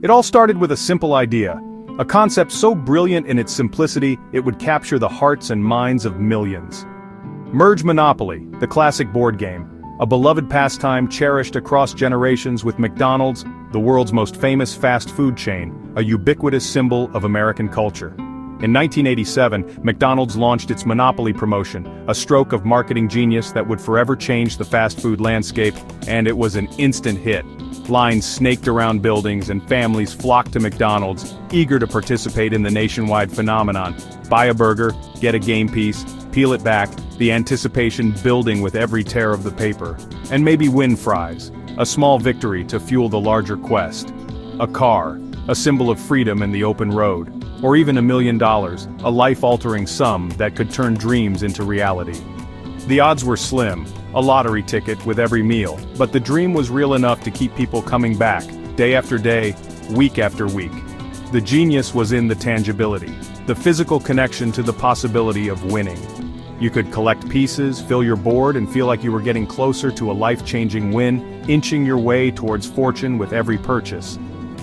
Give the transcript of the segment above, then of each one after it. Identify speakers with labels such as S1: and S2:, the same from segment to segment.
S1: It all started with a simple idea, a concept so brilliant in its simplicity it would capture the hearts and minds of millions. Merge Monopoly, the classic board game, a beloved pastime cherished across generations, with McDonald's, the world's most famous fast food chain, a ubiquitous symbol of American culture. In 1987, McDonald's launched its Monopoly promotion, a stroke of marketing genius that would forever change the fast food landscape, and it was an instant hit. Lines snaked around buildings and families flocked to McDonald's, eager to participate in the nationwide phenomenon. Buy a burger, get a game piece, peel it back, the anticipation building with every tear of the paper. And maybe win fries, a small victory to fuel the larger quest. A car, a symbol of freedom and the open road. Or even $1 million, a life-altering sum that could turn dreams into reality. The odds were slim, a lottery ticket with every meal, but the dream was real enough to keep people coming back, day after day, week after week. The genius was in the tangibility, the physical connection to the possibility of winning. You could collect pieces, fill your board, and feel like you were getting closer to a life-changing win, inching your way towards fortune with every purchase.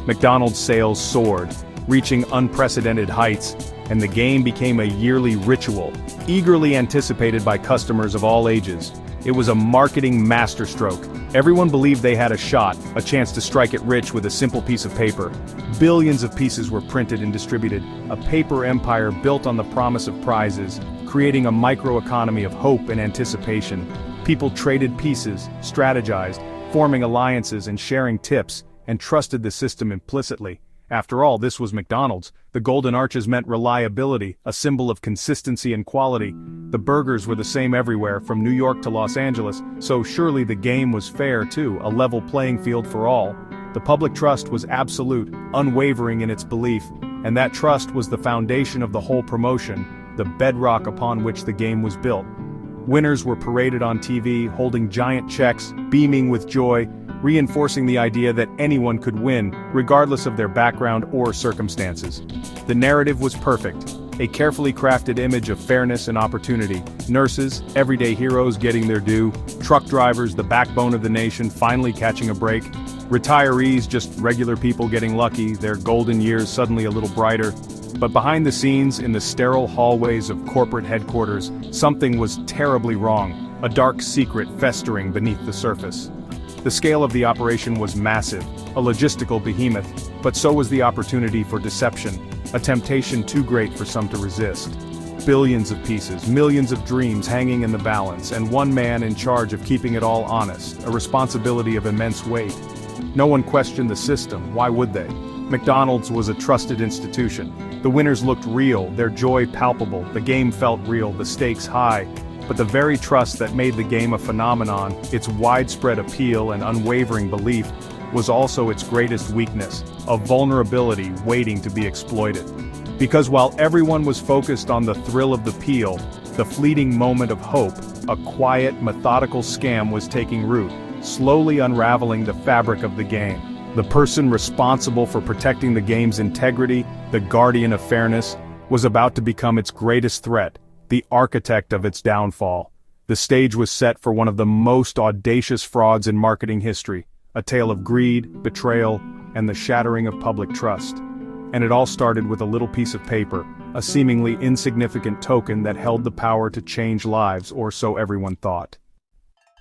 S1: McDonald's sales soared, reaching unprecedented heights, and the game became a yearly ritual, eagerly anticipated by customers of all ages. It was a marketing masterstroke. Everyone believed they had a shot, a chance to strike it rich with a simple piece of paper. Billions of pieces were printed and distributed, a paper empire built on the promise of prizes, creating a microeconomy of hope and anticipation. People traded pieces, strategized, forming alliances and sharing tips, and trusted the system implicitly. After all, this was McDonald's. The golden arches meant reliability, a symbol of consistency and quality. The burgers were the same everywhere, from New York to Los Angeles, so surely the game was fair too, a level playing field for all. The public trust was absolute, unwavering in its belief, and that trust was the foundation of the whole promotion, the bedrock upon which the game was built. Winners were paraded on TV, holding giant checks, beaming with joy, reinforcing the idea that anyone could win, regardless of their background or circumstances. The narrative was perfect, a carefully crafted image of fairness and opportunity. Nurses, everyday heroes getting their due, truck drivers, the backbone of the nation, finally catching a break, retirees, just regular people getting lucky, their golden years suddenly a little brighter. But behind the scenes, in the sterile hallways of corporate headquarters, something was terribly wrong, a dark secret festering beneath the surface. The scale of the operation was massive, a logistical behemoth, but so was the opportunity for deception, a temptation too great for some to resist. Billions of pieces, millions of dreams hanging in the balance, and one man in charge of keeping it all honest, a responsibility of immense weight. No one questioned the system, why would they? McDonald's was a trusted institution. The winners looked real, their joy palpable, the game felt real, the stakes high. But the very trust that made the game a phenomenon, its widespread appeal and unwavering belief, was also its greatest weakness, a vulnerability waiting to be exploited. Because while everyone was focused on the thrill of the peel, the fleeting moment of hope, a quiet, methodical scam was taking root, slowly unraveling the fabric of the game. The person responsible for protecting the game's integrity, the guardian of fairness, was about to become its greatest threat, the architect of its downfall. The stage was set for one of the most audacious frauds in marketing history, a tale of greed, betrayal, and the shattering of public trust. And it all started with a little piece of paper, a seemingly insignificant token that held the power to change lives, or so everyone thought.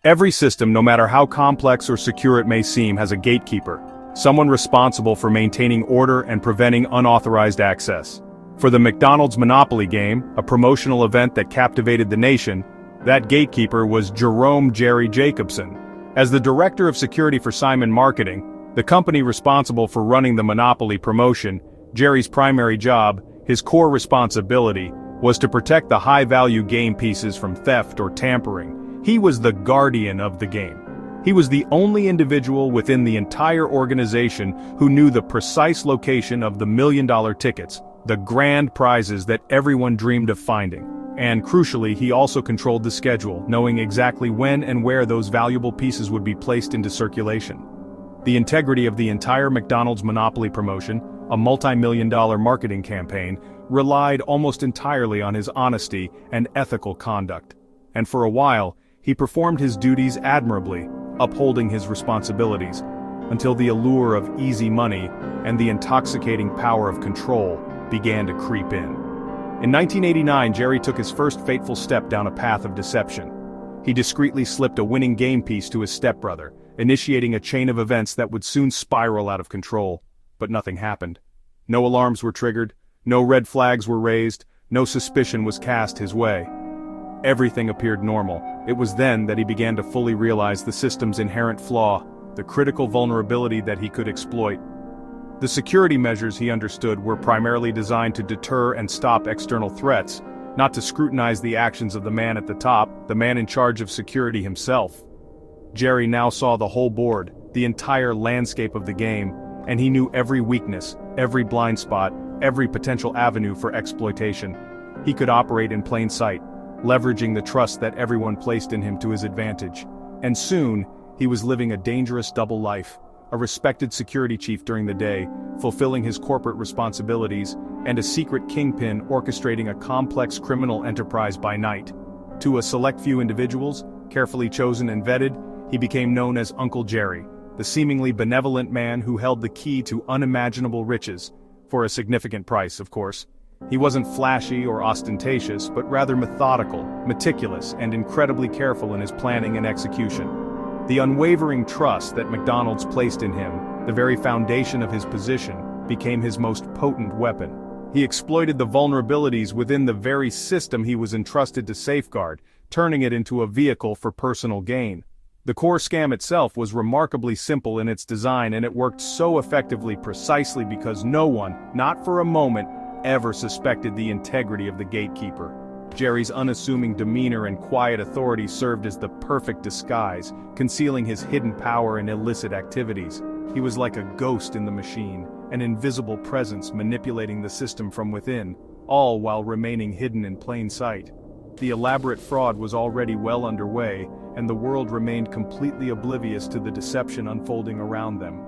S1: Every system, no matter how complex or secure it may seem, has a gatekeeper, someone responsible for maintaining order and preventing unauthorized access. For the McDonald's Monopoly game, a promotional event that captivated the nation, that gatekeeper was Jerome "Jerry" Jacobson. As the director of security for Simon Marketing, the company responsible for running the Monopoly promotion, Jerry's primary job, his core responsibility, was to protect the high-value game pieces from theft or tampering. He was the guardian of the game. He was the only individual within the entire organization who knew the precise location of the million-dollar tickets, the grand prizes that everyone dreamed of finding. And crucially, he also controlled the schedule, knowing exactly when and where those valuable pieces would be placed into circulation. The integrity of the entire McDonald's Monopoly promotion, a multi-million-dollar marketing campaign, relied almost entirely on his honesty and ethical conduct. And for a while, he performed his duties admirably, upholding his responsibilities. until the allure of easy money and the intoxicating power of control began to creep in. In 1989, Jerry took his first fateful step down a path of deception. He discreetly slipped a winning game piece to his stepbrother, initiating a chain of events that would soon spiral out of control. But nothing happened. No alarms were triggered, no red flags were raised, no suspicion was cast his way. Everything appeared normal. It was then that he began to fully realize the system's inherent flaw, the critical vulnerability that he could exploit. The security measures, he understood, were primarily designed to deter and stop external threats, not to scrutinize the actions of the man at the top, the man in charge of security himself. Jerry now saw the whole board, the entire landscape of the game, and he knew every weakness, every blind spot, every potential avenue for exploitation. He could operate in plain sight, leveraging the trust that everyone placed in him to his advantage. And soon, he was living a dangerous double life, a respected security chief during the day, fulfilling his corporate responsibilities, and a secret kingpin orchestrating a complex criminal enterprise by night. To a select few individuals, carefully chosen and vetted, he became known as Uncle Jerry, the seemingly benevolent man who held the key to unimaginable riches, for a significant price, of course. He wasn't flashy or ostentatious, but rather methodical, meticulous, and incredibly careful in his planning and execution. The unwavering trust that McDonald's placed in him, the very foundation of his position, became his most potent weapon. He exploited the vulnerabilities within the very system he was entrusted to safeguard, turning it into a vehicle for personal gain. The core scam itself was remarkably simple in its design, and it worked so effectively precisely because no one, not for a moment, ever suspected the integrity of the gatekeeper. Jerry's unassuming demeanor and quiet authority served as the perfect disguise, concealing his hidden power and illicit activities. He was like a ghost in the machine, an invisible presence manipulating the system from within, all while remaining hidden in plain sight. The elaborate fraud was already well underway, and the world remained completely oblivious to the deception unfolding around them.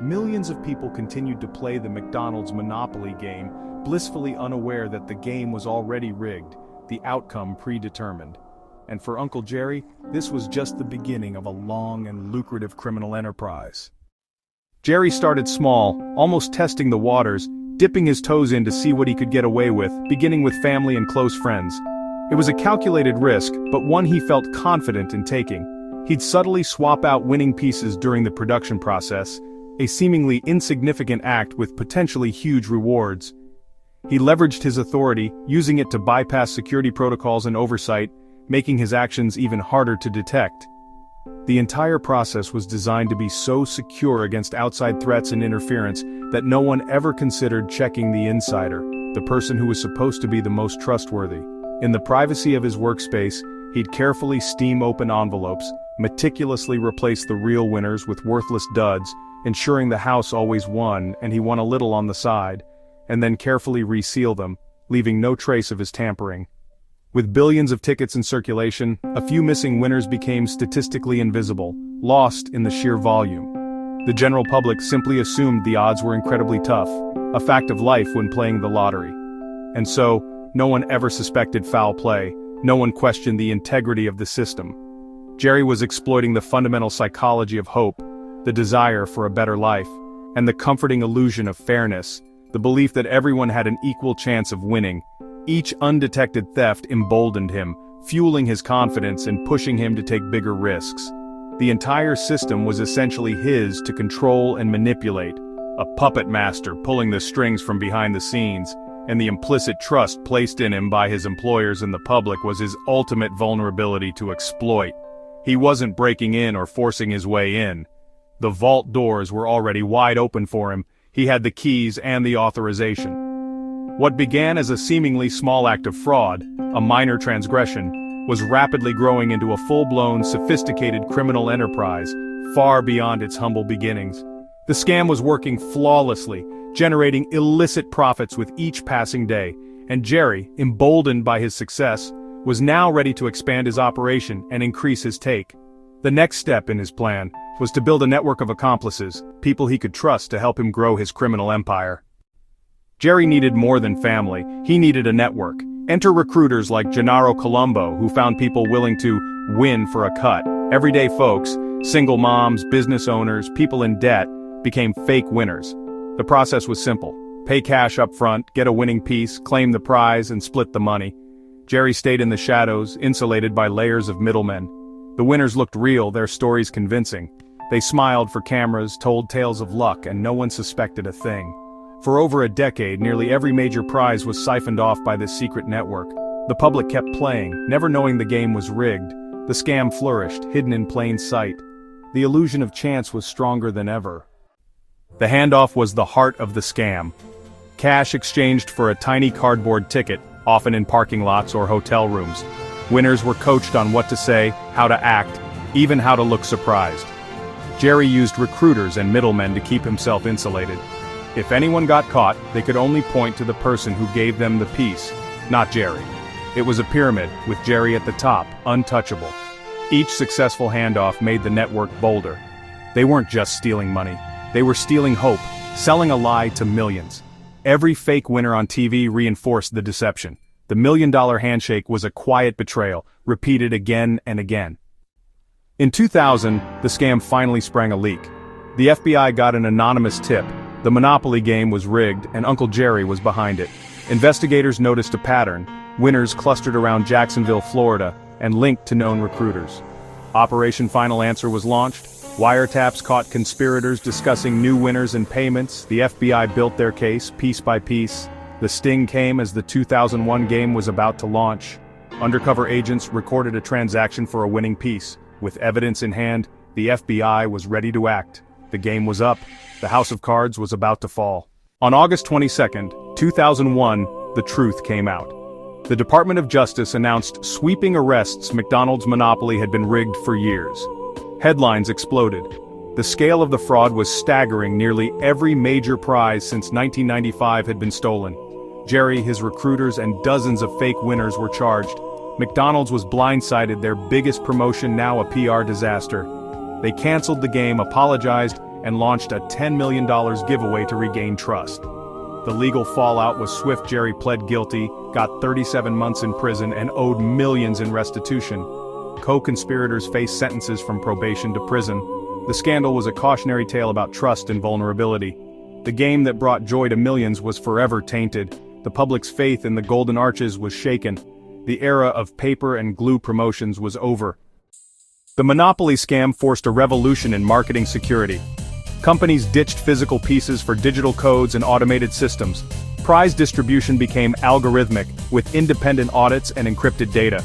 S1: Millions of people continued to play the McDonald's Monopoly game, blissfully unaware that the game was already rigged, the outcome predetermined. And for Uncle Jerry, this was just the beginning of a long and lucrative criminal enterprise. Jerry started small, almost testing the waters, dipping his toes in to see what he could get away with, beginning with family and close friends. It was a calculated risk, but one he felt confident in taking. He'd subtly swap out winning pieces during the production process, a seemingly insignificant act with potentially huge rewards. He leveraged his authority, using it to bypass security protocols and oversight, making his actions even harder to detect. The entire process was designed to be so secure against outside threats and interference that no one ever considered checking the insider, the person who was supposed to be the most trustworthy. In the privacy of his workspace, he'd carefully steam open envelopes, meticulously replace the real winners with worthless duds, ensuring the house always won and he won a little on the side, and then carefully reseal them, leaving no trace of his tampering. With billions of tickets in circulation, a few missing winners became statistically invisible, lost in the sheer volume. The general public simply assumed the odds were incredibly tough, a fact of life when playing the lottery. And so, no one ever suspected foul play, no one questioned the integrity of the system. Jerry was exploiting the fundamental psychology of hope, the desire for a better life, and the comforting illusion of fairness, the belief that everyone had an equal chance of winning. Each undetected theft emboldened him, fueling his confidence and pushing him to take bigger risks. The entire system was essentially his to control and manipulate, a puppet master pulling the strings from behind the scenes, and the implicit trust placed in him by his employers and the public was his ultimate vulnerability to exploit. He wasn't breaking in or forcing his way in. The vault doors were already wide open for him. He had the keys and the authorization. What began as a seemingly small act of fraud, a minor transgression, was rapidly growing into a full-blown, sophisticated criminal enterprise, far beyond its humble beginnings. The scam was working flawlessly, generating illicit profits with each passing day, and Jerry, emboldened by his success, was now ready to expand his operation and increase his take. The next step in his plan was to build a network of accomplices, people he could trust to help him grow his criminal empire. Jerry needed more than family, he needed a network. Enter recruiters like Gennaro Colombo, who found people willing to win for a cut. Everyday folks, Single moms, business owners, people in debt became fake winners. The process was simple. Pay cash up front, get a winning piece, claim the prize, and split the money. Jerry stayed in the shadows, insulated by layers of middlemen. The winners looked real, their stories convincing. They smiled for cameras, told tales of luck, and no one suspected a thing. For over a decade, nearly every major prize was siphoned off by this secret network. The public kept playing, never knowing the game was rigged. The scam flourished, hidden in plain sight. The illusion of chance was stronger than ever. The handoff was the heart of the scam. Cash exchanged for a tiny cardboard ticket, often in parking lots or hotel rooms. Winners were coached on what to say, how to act, even how to look surprised. Jerry used recruiters and middlemen to keep himself insulated. If anyone got caught, they could only point to the person who gave them the piece, not Jerry. It was a pyramid, with Jerry at the top, untouchable. Each successful handoff made the network bolder. They weren't just stealing money. They were stealing hope, selling a lie to millions. Every fake winner on TV reinforced the deception. The million-dollar handshake was a quiet betrayal, repeated again and again. In 2000, the scam finally sprang a leak. The FBI got an anonymous tip. The Monopoly game was rigged, and Uncle Jerry was behind it. Investigators noticed a pattern. Winners clustered around Jacksonville, Florida, and linked to known recruiters. Operation Final Answer was launched. Wiretaps caught conspirators discussing new winners and payments. The FBI built their case, piece by piece. The sting came as the 2001 game was about to launch. Undercover agents recorded a transaction for a winning piece. With evidence in hand, the FBI was ready to act. The game was up. The house of cards was about to fall. On August 22, 2001, the truth came out. The Department of Justice announced sweeping arrests. McDonald's monopoly had been rigged for years. Headlines exploded. The scale of the fraud was staggering. Nearly every major prize since 1995 had been stolen. Jerry, his recruiters, and dozens of fake winners were charged. McDonald's was blindsided, their biggest promotion now a PR disaster. They canceled the game, apologized, and launched a $10 million giveaway to regain trust. The legal fallout was swift. Jerry pled guilty, got 37 months in prison, and owed millions in restitution. Co-conspirators faced sentences from probation to prison. The scandal was a cautionary tale about trust and vulnerability. The game that brought joy to millions was forever tainted. The public's faith in the Golden Arches was shaken. The era of paper and glue promotions was over. The Monopoly scam forced a revolution in marketing security. Companies ditched physical pieces for digital codes and automated systems. Prize distribution became algorithmic, with independent audits and encrypted data.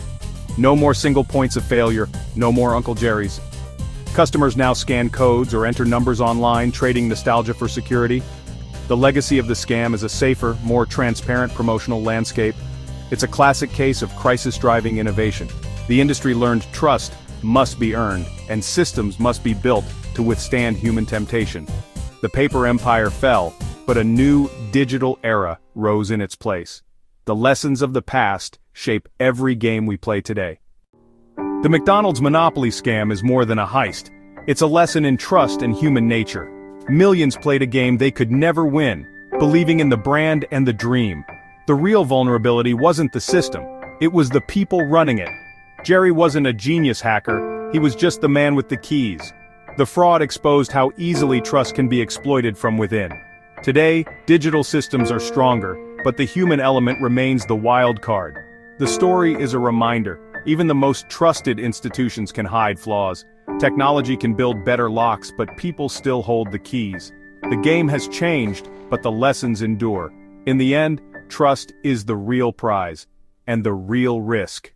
S1: No more single points of failure, no more Uncle Jerry's. Customers now scan codes or enter numbers online, trading nostalgia for security. The legacy of the scam is a safer, more transparent promotional landscape. It's a classic case of crisis-driving innovation. The industry learned trust must be earned, and systems must be built to withstand human temptation. The paper empire fell, but a new digital era rose in its place. The lessons of the past shape every game we play today. The McDonald's Monopoly scam is more than a heist. It's a lesson in trust and human nature. Millions played a game they could never win, believing in the brand and the dream. The real vulnerability wasn't the system, it was the people running it. Jerry wasn't a genius hacker, he was just the man with the keys. The fraud exposed how easily trust can be exploited from within. Today, digital systems are stronger, but the human element remains the wild card. The story is a reminder, even the most trusted institutions can hide flaws. Technology can build better locks, but people still hold the keys. The game has changed, but the lessons endure. In the end, trust is the real prize, and the real risk.